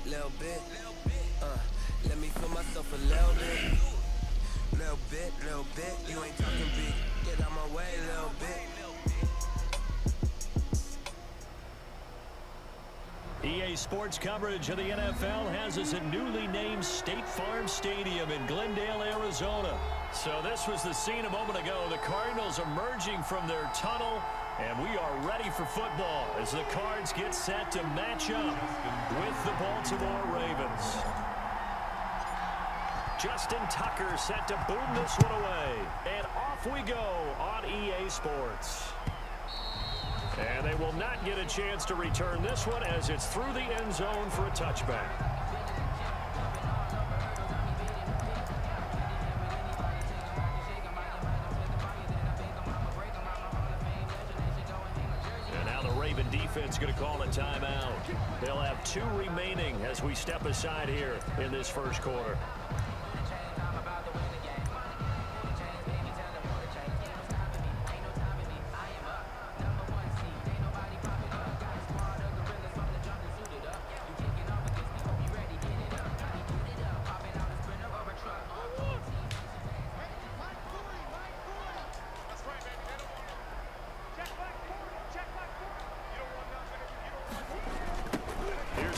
little bit. Let me feel myself a little bit. Little bit. You ain't talking big. Get out my way, little bit. EA Sports coverage of the NFL has us at newly named State Farm Stadium in Glendale, Arizona. So this was the scene a moment ago. The Cardinals emerging from their tunnel, and we are ready for football as the Cards get set to match up with the Baltimore Ravens. Justin Tucker set to boom this one away, and off we go on EA Sports. And they will not get a chance to return this one as it's through the end zone for a touchback. And now the Raven defense going to call a timeout. They'll have 2 remaining as we step aside here in this first quarter.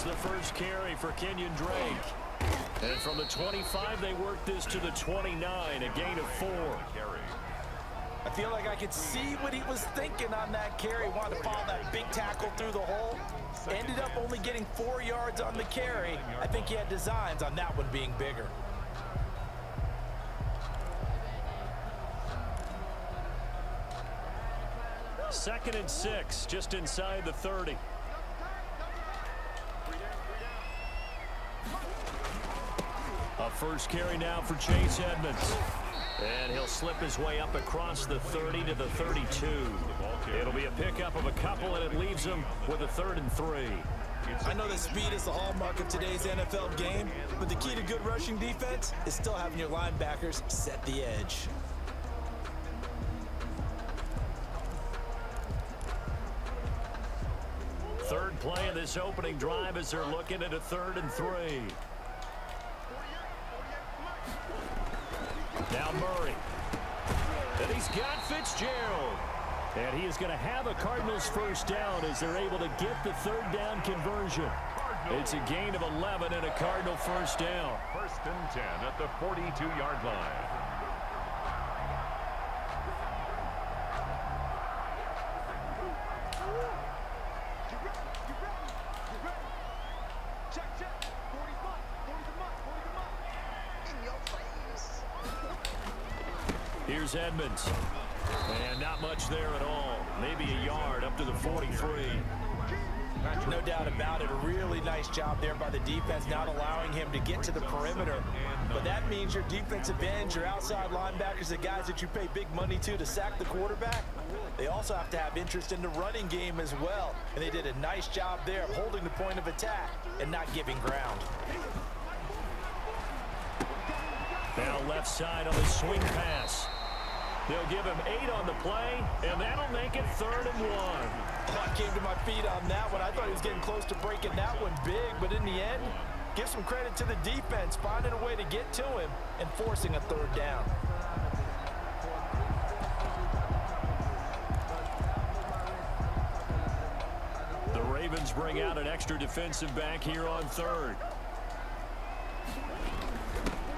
The first carry for Kenyon Drake. And from the 25, they work this to the 29, a gain of 4. I feel like I could see what he was thinking on that carry. Wanted to follow that big tackle through the hole. Ended up only getting 4 yards on the carry. I think he had designs on that one being bigger. Second and 6, just inside the 30. A first carry now for Chase Edmonds. And he'll slip his way up across the 30 to the 32. It'll be a pickup of a couple, and it leaves him with a 3rd and 3. I know that speed is the hallmark of today's NFL game, but the key to good rushing defense is still having your linebackers set the edge. Third play of this opening drive as they're looking at a 3rd and 3. Now Murray. And he's got Fitzgerald. And he is going to have a Cardinals first down as they're able to get the 3rd down conversion. It's a gain of 11 and a Cardinal first down. 1st and 10 at the 42-yard line. Here's Edmonds. And not much there at all. Maybe a yard up to the 43. No doubt about it. A really nice job there by the defense, not allowing him to get to the perimeter. But that means your defensive ends, your outside linebackers, the guys that you pay big money to sack the quarterback, they also have to have interest in the running game as well. And they did a nice job there of holding the point of attack and not giving ground. Now left side on the swing pass. They'll give him 8 on the play, and that'll make it 3rd and 1. I came to my feet on that one. I thought he was getting close to breaking that one big, but in the end, give some credit to the defense, finding a way to get to him and forcing a 3rd down. The Ravens bring out an extra defensive back here on 3rd.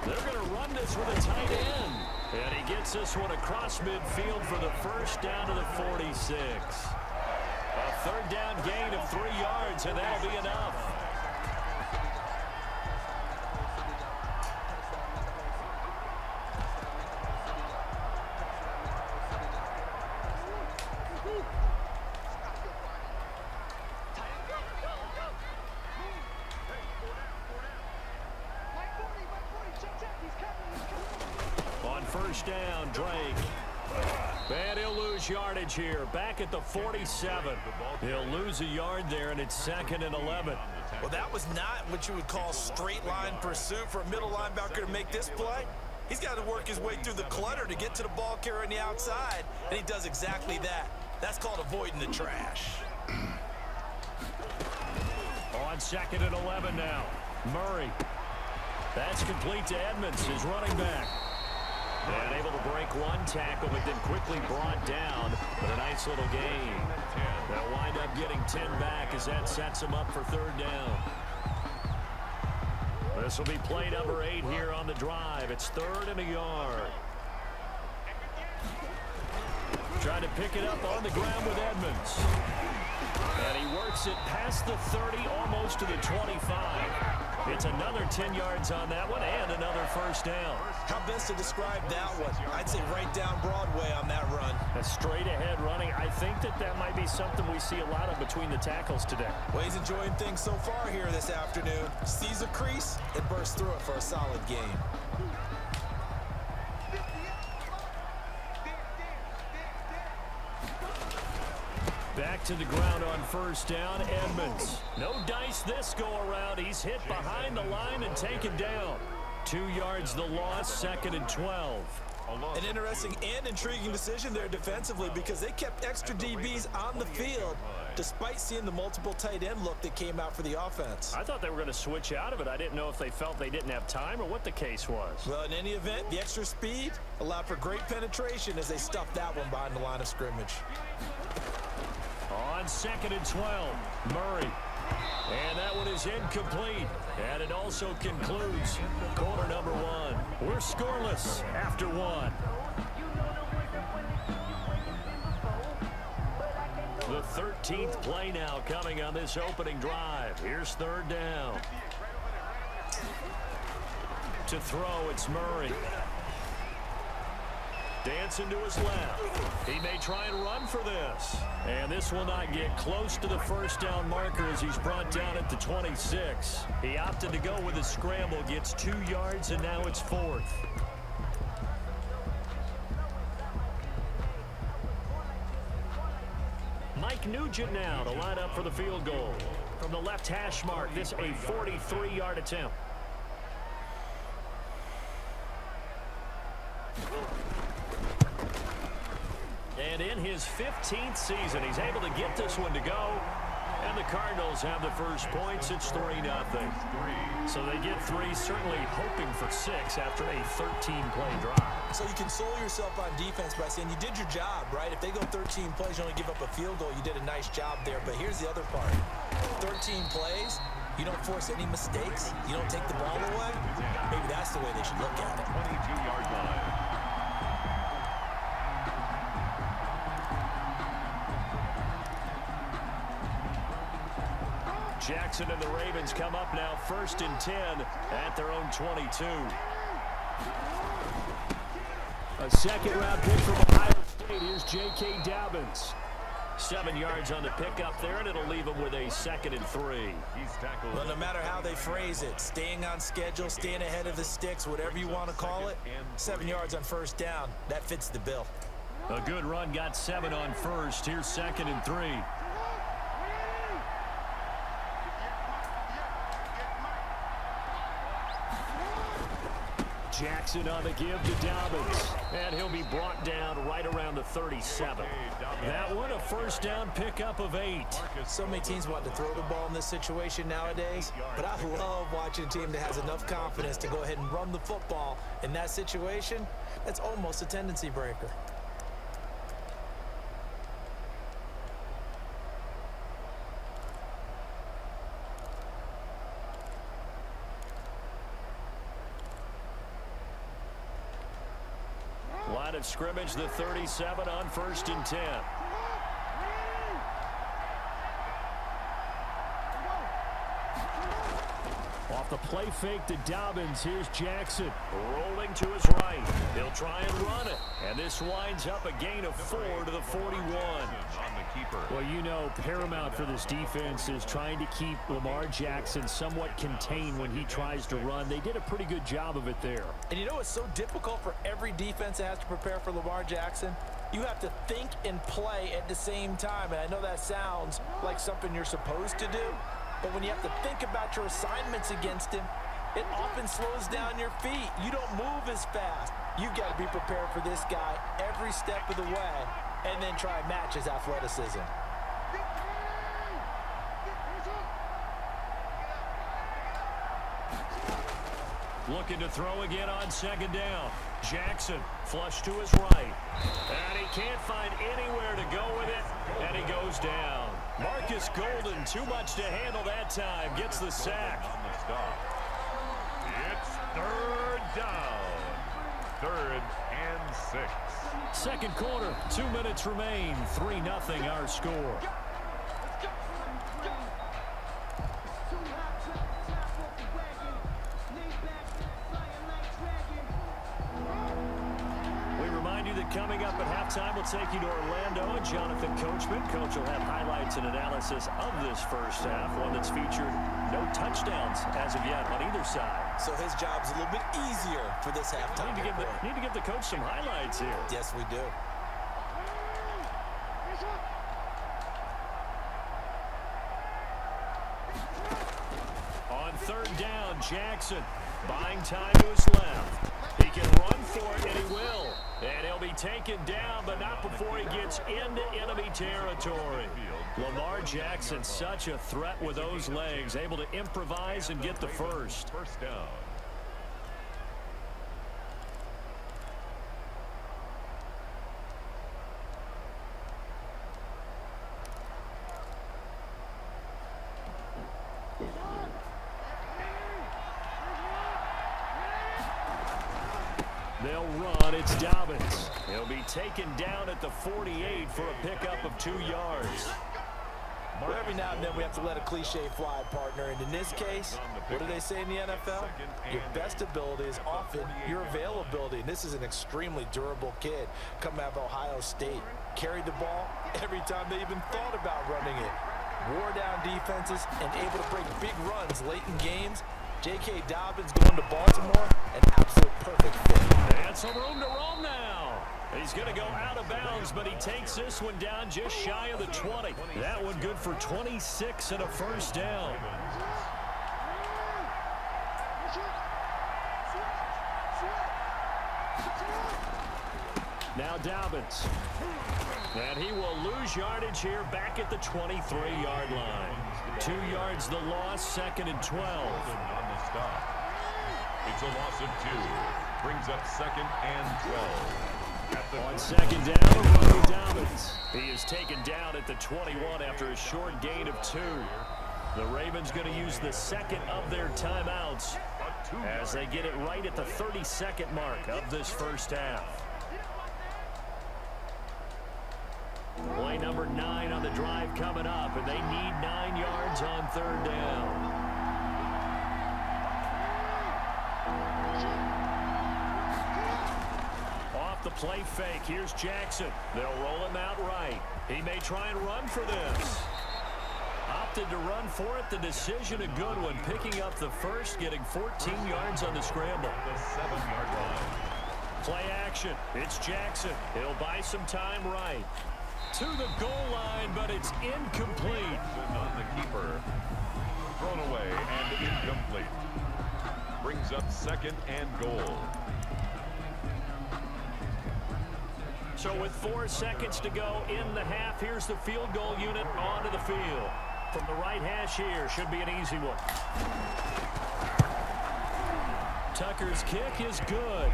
They're going to run this with a tight end. And he gets this one across midfield for the first down to the 46. A 3rd down gain of 3 yards, and that'll be enough. First down, Drake. And he'll lose yardage here. Back at the 47. He'll lose a yard there, and it's 2nd and 11. Well, that was not what you would call straight line pursuit for a middle linebacker to make this play. He's got to work his way through the clutter to get to the ball carrier on the outside, and he does exactly that. That's called avoiding the trash. On On 2nd and 11 now. Murray. That's complete to Edmonds, his running back. And able to break one tackle, but then quickly brought down. But a nice little gain. They'll wind up getting 10 back as that sets them up for 3rd down. This will be play number 8 here on the drive. It's 3rd and a yard. Trying to pick it up on the ground with Edmonds. And he works it past the 30, almost to the 25. It's another 10 yards on that one and another 1st down. How best to describe that one? I'd say right down Broadway on that run. A straight ahead running. I think that might be something we see a lot of between the tackles today. Well, he's enjoying things so far here this afternoon. Sees a crease and bursts through it for a solid gain. Back to the ground on 1st down, Edmonds. No dice this go around. He's hit behind the line and taken down. 2 yards the loss, 2nd and 12. An interesting and intriguing decision there defensively because they kept extra DBs on the field despite seeing the multiple tight end look that came out for the offense. I thought they were going to switch out of it. I didn't know if they felt they didn't have time or what the case was. Well, in any event, the extra speed allowed for great penetration as they stuffed that one behind the line of scrimmage. On 2nd and 12, Murray. And that one is incomplete. And it also concludes quarter number 1. We're scoreless after 1. The 13th play now coming on this opening drive. Here's 3rd down. To throw, it's Murray. Dancing to his left. He may try and run for this. And this will not get close to the 1st down marker as he's brought down at the 26. He opted to go with a scramble, gets 2 yards, and now it's 4th. Mike Nugent now to line up for the field goal. From the left hash mark, this a 43-yard attempt. And in his 15th season, he's able to get this one to go. And the Cardinals have the first points. It's 3-0. So they get 3, certainly hoping for 6 after a 13-play drive. So you console yourself on defense by saying you did your job, right? If they go 13 plays, you only give up a field goal, you did a nice job there. But here's the other part. 13 plays, you don't force any mistakes, you don't take the ball away. Maybe that's the way they should look at it. 22-yard line. Jackson and the Ravens come up now 1st and 10 at their own 22. A 2nd-round pick from Ohio State. Here's J.K. Dobbins. 7 yards on the pickup there, and it'll leave him with a 2nd and 3. He's tackled. Well, no matter how they phrase it, staying on schedule, staying ahead of the sticks, whatever you want to call it, 7 yards on 1st down, that fits the bill. A good run, got 7 on 1st. Here's 2nd and 3. Jackson on the give to Dobbins. And he'll be brought down right around the 37. That one, a 1st down pickup of 8. So many teams want to throw the ball in this situation nowadays, but I love watching a team that has enough confidence to go ahead and run the football. In that situation, that's almost a tendency breaker. Line of scrimmage, the 37 on 1st and 10. Off the play fake to Dobbins, here's Jackson. Rolling to his right. He'll try and run it. And this winds up a gain of 4 to the 41. Well, you know, paramount for this defense is trying to keep Lamar Jackson somewhat contained when he tries to run. They did a pretty good job of it there. And you know it's so difficult for every defense that has to prepare for Lamar Jackson? You have to think and play at the same time. And I know that sounds like something you're supposed to do. But when you have to think about your assignments against him, it often slows down your feet. You don't move as fast. You've got to be prepared for this guy every step of the way and then try and match his athleticism. Looking to throw again on second down. Jackson flush to his right. And he can't find anywhere to go with it. And he goes down. Marcus Golden, too much to handle that time. Gets the sack. On the stop. It's third down. 3rd and 6. Second quarter, 2 minutes remain. 3-0 our score. Coming up at halftime, we'll take you to Orlando and Jonathan Coachman. Coach will have highlights and analysis of this first half, one that's featured no touchdowns as of yet on either side. So his job's a little bit easier for this halftime. Need to give the coach some highlights here. Yes, we do. On third down, Jackson buying time to his left. He can run for it, and he will. And he'll be taken down, but not before he gets into enemy territory. Lamar Jackson, such a threat with those legs, able to improvise and get the first. First down. They'll run. It's Dobbins. He'll be taken down at the 48 for a pickup of 2 yards. Well, every now and then we have to let a cliche fly, partner. And in this case, what do they say in the NFL? Your best ability is often your availability. And this is an extremely durable kid coming out of Ohio State. Carried the ball every time they even thought about running it. Wore down defenses and able to break big runs late in games. J.K. Dobbins going to Baltimore, an absolute perfect fit. And some room to roam now. He's going to go out of bounds, but he takes this one down just shy of the 20. That one good for 26 and a first down. Now Dobbins. And he will lose yardage here back at the 23-yard line. 2 yards the loss, 2nd and 12. On the stop. It's a loss of 2. Brings up 2nd and 12. On second down, Dobbins. He is taken down at the 21 after a short gain of 2. The Ravens going to use the second of their timeouts as they get it right at the 32nd mark of this first half. Play number 9 on the drive coming up, and they need 9 yards on third down. Off the play fake, here's Jackson. They'll roll him out right. He may try and run for this. Opted to run for it. The decision a good one. Picking up the first, getting 14 yards on the scramble. The 7-yard line. Play action. It's Jackson. He'll buy some time right. To the goal line, but it's incomplete. On the keeper. Thrown away and incomplete. Brings up 2nd and goal. So with 4 seconds to go in the half, here's the field goal unit onto the field. From the right hash here, should be an easy one. Tucker's kick is good.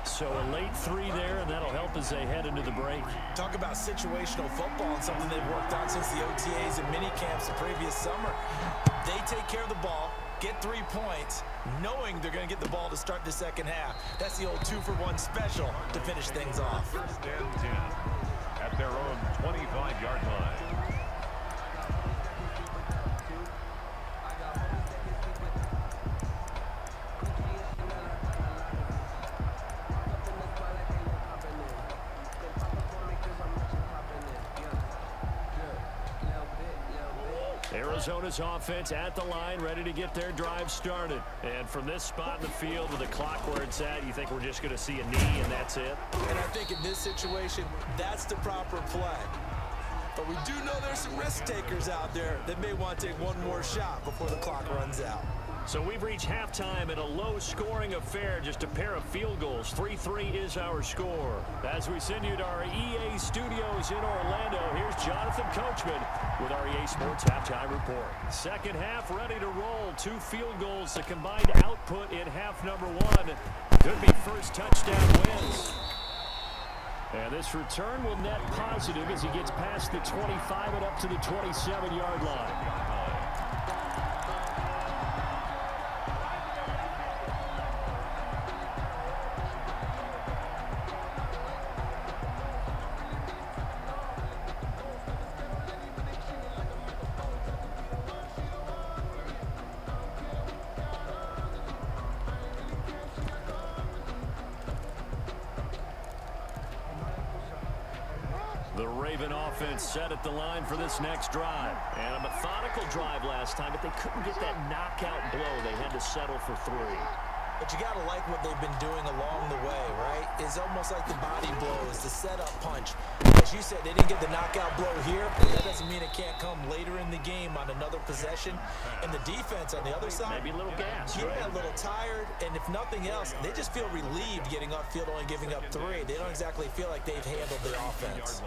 So a late 3 there, and that'll help as they head into the break. Talk about situational football and something they've worked on since the OTAs and mini camps the previous summer. They take care of the ball, get 3 points, knowing they're going to get the ball to start the second half. That's the old 2-for-1 special to finish things off. 1st and 10 at their own 25-yard line. Arizona's offense at the line, ready to get their drive started. And from this spot in the field with the clock where it's at, you think we're just going to see a knee and that's it? And I think in this situation, that's the proper play. But we do know there's some risk takers out there that may want to take one more shot before the clock runs out. So we've reached halftime in a low-scoring affair, just a pair of field goals. 3-3 is our score. As we send you to our EA studios in Orlando, here's Jonathan Coachman with our EA Sports Halftime Report. Second half ready to roll. 2 field goals, the combined output in half number 1. Could be first touchdown wins. And this return will net positive as he gets past the 25 and up to the 27-yard line. The Raven offense set at the line for this next drive. And a methodical drive last time, but they couldn't get that knockout blow. They had to settle for 3. But you got to like what they've been doing along the way, right? It's almost like the body blows, the setup punch. As you said, they didn't get the knockout blow here, but that doesn't mean it can't come later in the game on another possession. And the defense on the other side, maybe a little gas, yeah, right? A little tired, and if nothing else, they just feel relieved getting upfield, only giving up 3. They don't exactly feel like they've handled their offense.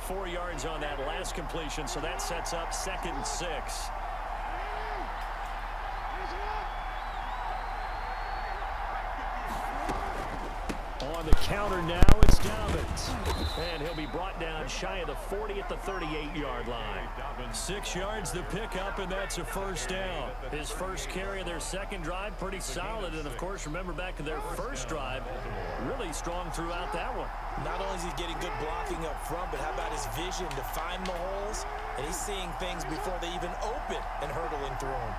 4 yards on that last completion, so that sets up 2nd and 6. On the counter now, it's Dobbins. And he'll be brought down shy of the 40 at the 38-yard line. 6 yards the pickup, and that's a first down. His first carry of their second drive, pretty solid. And, of course, remember back to their first drive, really strong throughout that one. Not only is he getting good blocking up front, but how about his vision to find the holes? And he's seeing things before they even open and hurtling through them.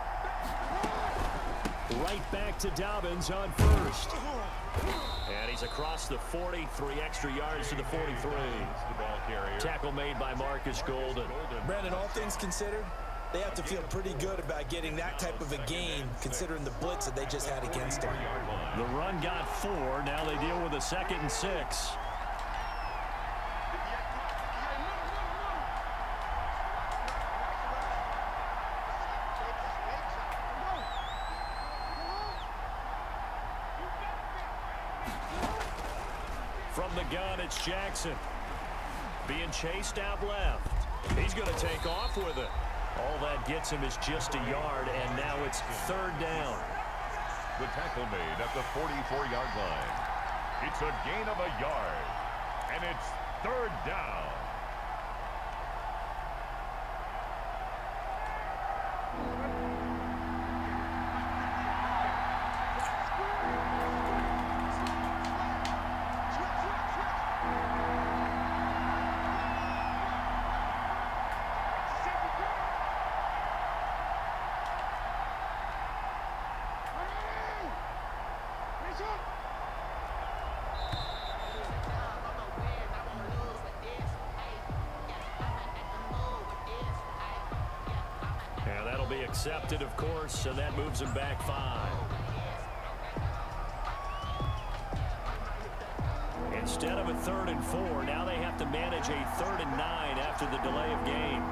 Right back to Dobbins on first. And he's across the 40, 3 extra yards to the 43. Tackle made by Marcus Golden. Brandon, all things considered, they have to feel pretty good about getting that type of a gain, considering the blitz that they just had against them. The run got 4. Now they deal with a 2nd and 6. From the gun, it's Jackson. Being chased out left. He's going to take off with it. All that gets him is just a yard, and now it's 3rd down. The tackle made at the 44-yard line. It's a gain of a yard, and it's 3rd down. Accepted, of course, and that moves him back 5. Instead of a 3rd and 4, now they have to manage a 3rd and 9 after the delay of game.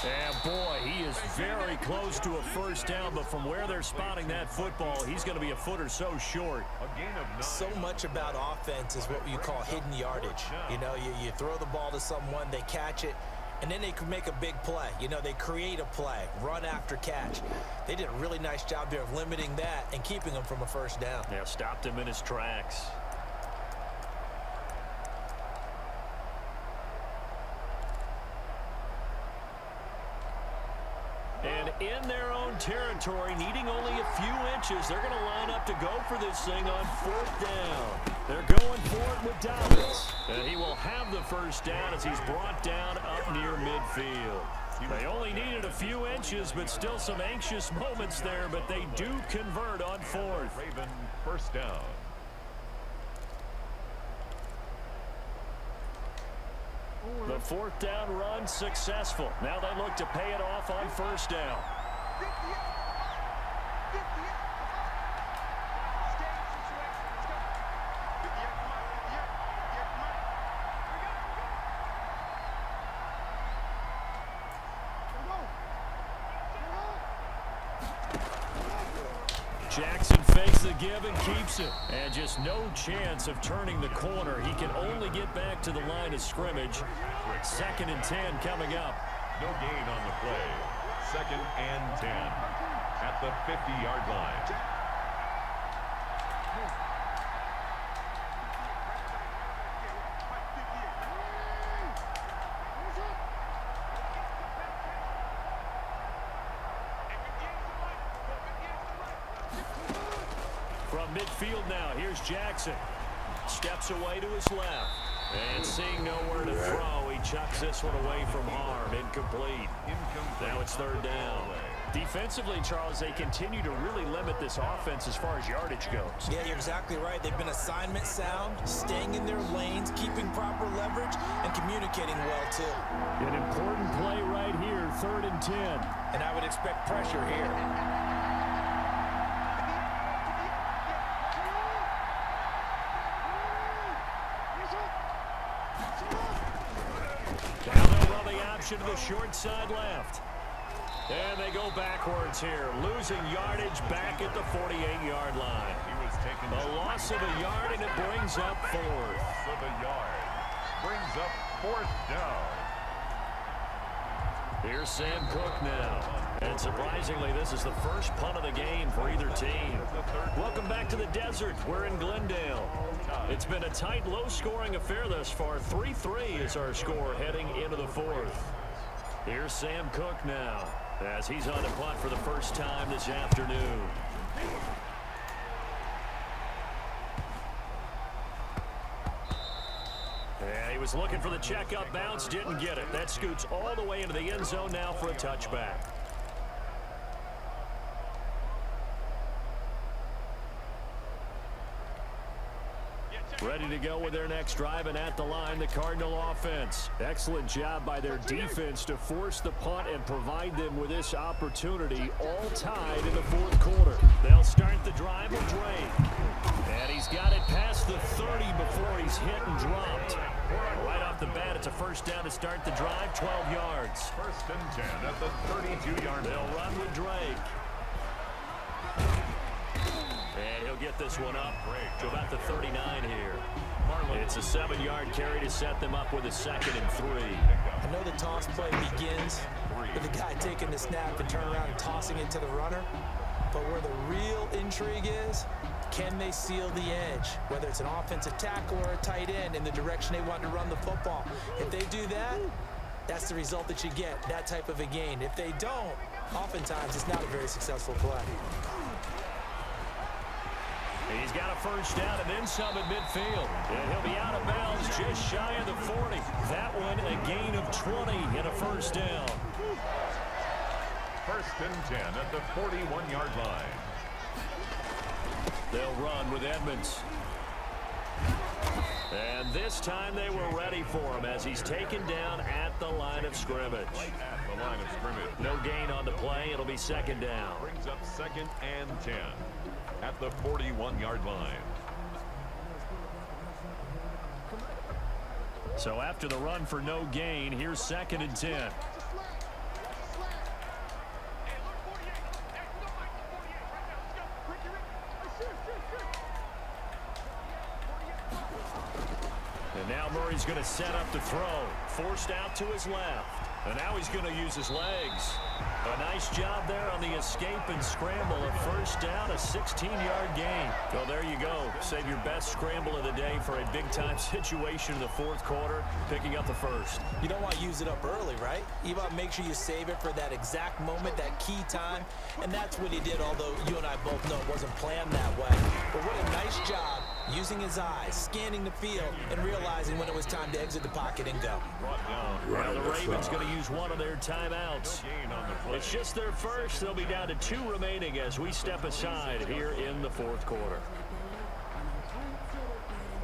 And boy, he is very close to a first down, but from where they're spotting that football, he's going to be a foot or so short. So much about offense is what you call hidden yardage. You know, you throw the ball to someone, they catch it, and then they can make a big play. You know, they create a play, run after catch. They did a really nice job there of limiting that and keeping him from a first down. Yeah, stopped him in his tracks. And in their own territory, needing only a few inches, they're going to line up to go for this thing on 4th down. They're going for it with Dobbins. And he will have the first down as he's brought down up near midfield. They only needed a few inches, but still some anxious moments there, but they do convert on 4th. Raven first down. The 4th down run successful. Now they look to pay it off on 1st down. Jackson fakes the give and keeps it. And just no chance of turning the corner. He can only get back to the line of scrimmage. 2nd and 10 coming up. No gain on the play. 2nd and 10 at the 50-yard line. From midfield now, here's Jackson. Steps away to his left. And seeing nowhere to throw, he chucks this one away from harm. Incomplete. Now it's 3rd down. Defensively, Charles, they continue to really limit this offense as far as yardage goes. Yeah, you're exactly right. They've been assignment sound, staying in their lanes, keeping proper leverage, and communicating well, too. An important play right here, 3rd and 10. And I would expect pressure here. Now they'll run the option to the short side left. And they go backwards here, losing yardage back at the 48-yard line. He was taken A loss of a yard, and it brings up 4th. of a yard. Brings up 4th down. Here's Sam Cook now. And surprisingly, this is the first punt of the game for either team. Welcome back to the desert. We're in Glendale. It's been a tight, low-scoring affair thus far. 3-3 is our score heading into the 4th. Here's Sam Cook now as he's on the punt for the first time this afternoon. And he was looking for the check-up bounce, didn't get it. That scoots all the way into the end zone now for a touchback. Ready to go with their next drive, and at the line, the Cardinal offense. Excellent job by their defense to force the punt and provide them with this opportunity, all tied in the 4th quarter. They'll start the drive with Drake. And he's got it past the 30 before he's hit and dropped. Right off the bat, it's a first down to start the drive, 12 yards. 1st and 10 at the 32-yard line. They'll run with Drake. And he'll get this one up to about the 39 here. It's a 7-yard carry to set them up with a 2nd and 3. I know the toss play begins with the guy taking the snap and turning around and tossing it to the runner. But where the real intrigue is, can they seal the edge? Whether it's an offensive tackle or a tight end in the direction they want to run the football. If they do that, that's the result that you get, that type of a gain. If they don't, oftentimes it's not a very successful play. He's got a first down and then some at midfield. And he'll be out of bounds just shy of the 40. That one a gain of 20 and a first down. 1st and 10 at the 41-yard line. They'll run with Edmonds. And this time they were ready for him as he's taken down at the line of scrimmage. At the line of scrimmage. No gain on the play. It'll be 2nd down. Brings up 2nd and 10 at the 41-yard line. So after the run for no gain, here's 2nd and 10. And now Murray he's going to set up to throw. Forced out to his left. And now he's going to use his legs. A nice job there on the escape and scramble. A first down, a 16-yard gain. Well, there you go. Save your best scramble of the day for a big-time situation in the fourth quarter, picking up the first. You don't want to use it up early, right? You want to make sure you save it for that exact moment, that key time. And that's what he did, although you and I both know it wasn't planned that way. But what a nice job using his eyes, scanning the field, and realizing when it was time to exit the pocket and go. Now the Ravens going to use one of their timeouts. It's just their first. They'll be down to 2 remaining as we step aside here in the fourth quarter.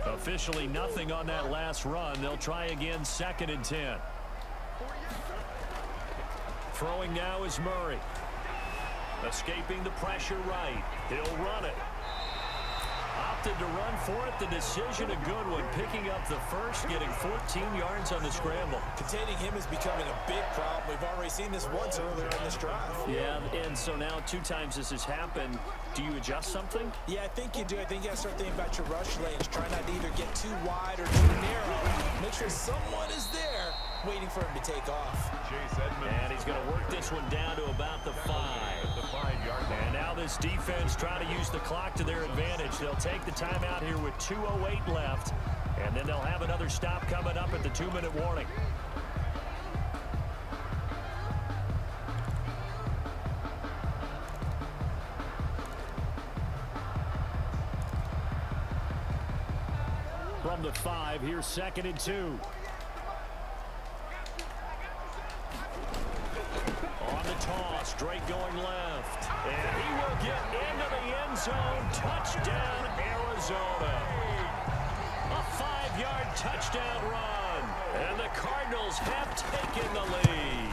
Officially nothing on that last run. They'll try again, 2nd and 10. Throwing now is Murray. Escaping the pressure right. He'll run it. Opted to run for it. The decision a good one. Picking up the first, getting 14 yards on the scramble. Containing him is becoming a big problem. We've already seen this once earlier in this drive. Yeah, and so now 2 times this has happened. Do you adjust something? Yeah, I think you do. I think you got to start thinking about your rush lanes. Try not to either get too wide or too narrow. Make sure someone is there waiting for him to take off. And he's going to work this one down to about the 5. And now this defense trying to use the clock to their advantage. They'll take the timeout here with 2:08 left. And then they'll have another stop coming up at the 2-minute warning. From the 5, here's 2nd and 2. On the toss, Drake going left. And he will get into the end zone. Touchdown, Arizona. A 5-yard touchdown run. And the Cardinals have taken the lead.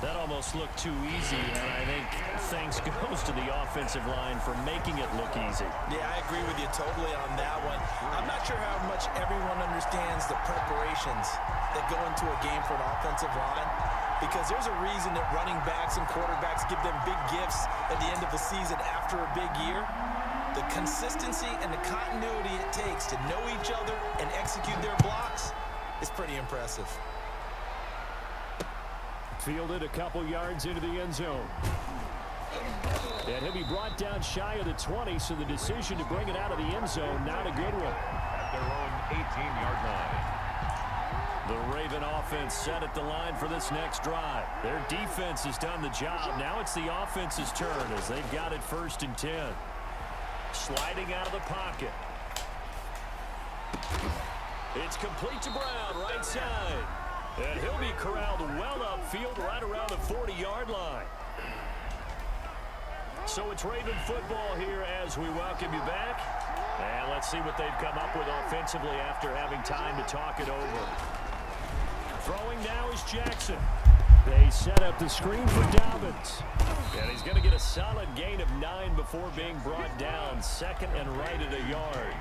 That almost looked too easy, and I think thanks goes to the offensive line for making it look easy. Yeah, I agree with you totally on that one. I'm not sure how much everyone understands the preparations that go into a game for an offensive line, because there's a reason that running backs and quarterbacks give them big gifts at the end of the season after a big year. The consistency and the continuity it takes to know each other and execute their blocks is pretty impressive. Fielded a couple yards into the end zone. And he'll be brought down shy of the 20, so the decision to bring it out of the end zone, not a good one. At their own 18-yard line. The Raven offense set at the line for this next drive. Their defense has done the job. Now it's the offense's turn as they've got it 1st and 10. Sliding out of the pocket. It's complete to Brown, right side. And he'll be corralled well upfield right around the 40-yard line. So it's Raven football here as we welcome you back. And let's see what they've come up with offensively after having time to talk it over. Throwing now is Jackson. They set up the screen for Dobbins. And he's going to get a solid gain of 9 before being brought down. 2nd and right at a yard.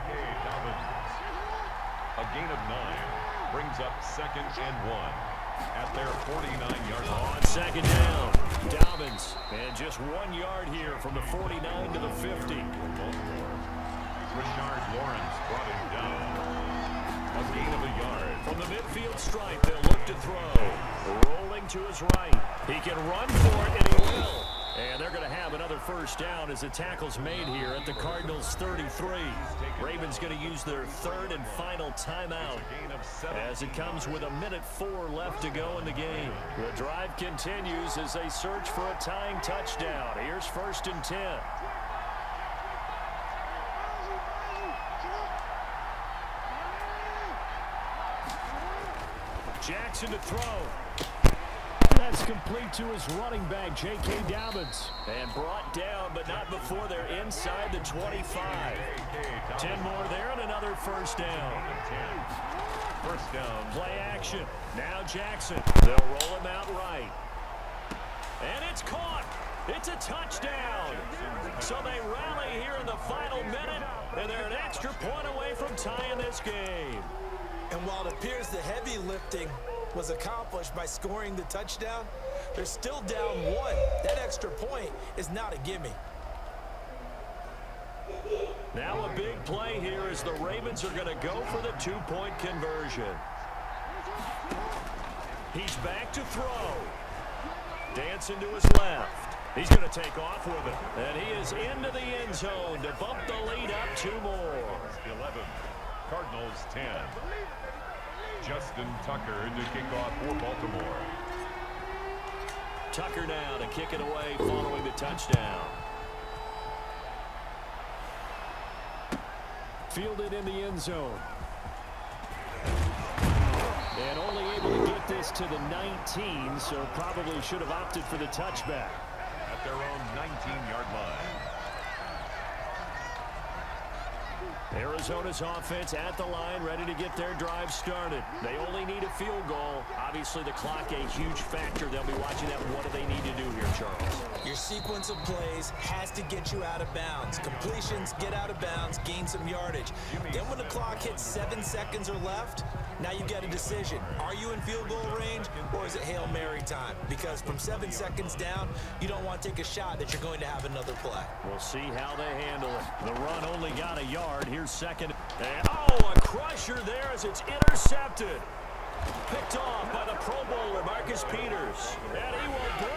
A gain of 9 brings up 2nd and 1 at their 49-yard line. On 2nd down, Dobbins. And just 1 yard here from the 49 to the 50. Rashard Lawrence brought him down. A gain of a yard. From the midfield stripe, they'll look to throw. Rolling to his right. He can run for it, and he will. And they're going to have another first down as the tackle's made here at the Cardinals' 33. Ravens going to use their 3rd and final timeout as it comes with 1:04 left to go in the game. The drive continues as they search for a tying touchdown. Here's 1st and 10. Jackson to throw. That's complete to his running back, J.K. Dobbins. And brought down, but not before they're inside the 25. 10 more there and another first down. First down. Play action. Now Jackson. They'll roll him out right. And it's caught. It's a touchdown. So they rally here in the final minute, and they're an extra point away from tying this game. And while it appears the heavy lifting was accomplished by scoring the touchdown, they're still down 1. That extra point is not a gimme. Now a big play here as the Ravens are going to go for the two-point conversion. He's back to throw. Dancing to his left. He's going to take off with it. And he is into the end zone to bump the lead up 2 more. 11. Cardinals 10. Justin Tucker to kick off for Baltimore. Tucker now to kick it away following the touchdown. Fielded in the end zone. And only able to get this to the 19, so probably should have opted for the touchback. At their own 19-yard line. Arizona's offense at the line, ready to get their drive started. They only need a field goal. Obviously, the clock a huge factor. They'll be watching that. What do they need to do here, Charles? Your sequence of plays has to get you out of bounds. Completions, get out of bounds, gain some yardage. Then when the clock hits 7 seconds or left, now you get a decision. Are you in field goal range, or is it Hail Mary time? Because from 7 seconds down, you don't want to take a shot that you're going to have another play. We'll see how they handle it. The run only got a yard. Here's second. And, oh, a crusher there as it's intercepted. Picked off by the Pro Bowler, Marcus Peters. And he will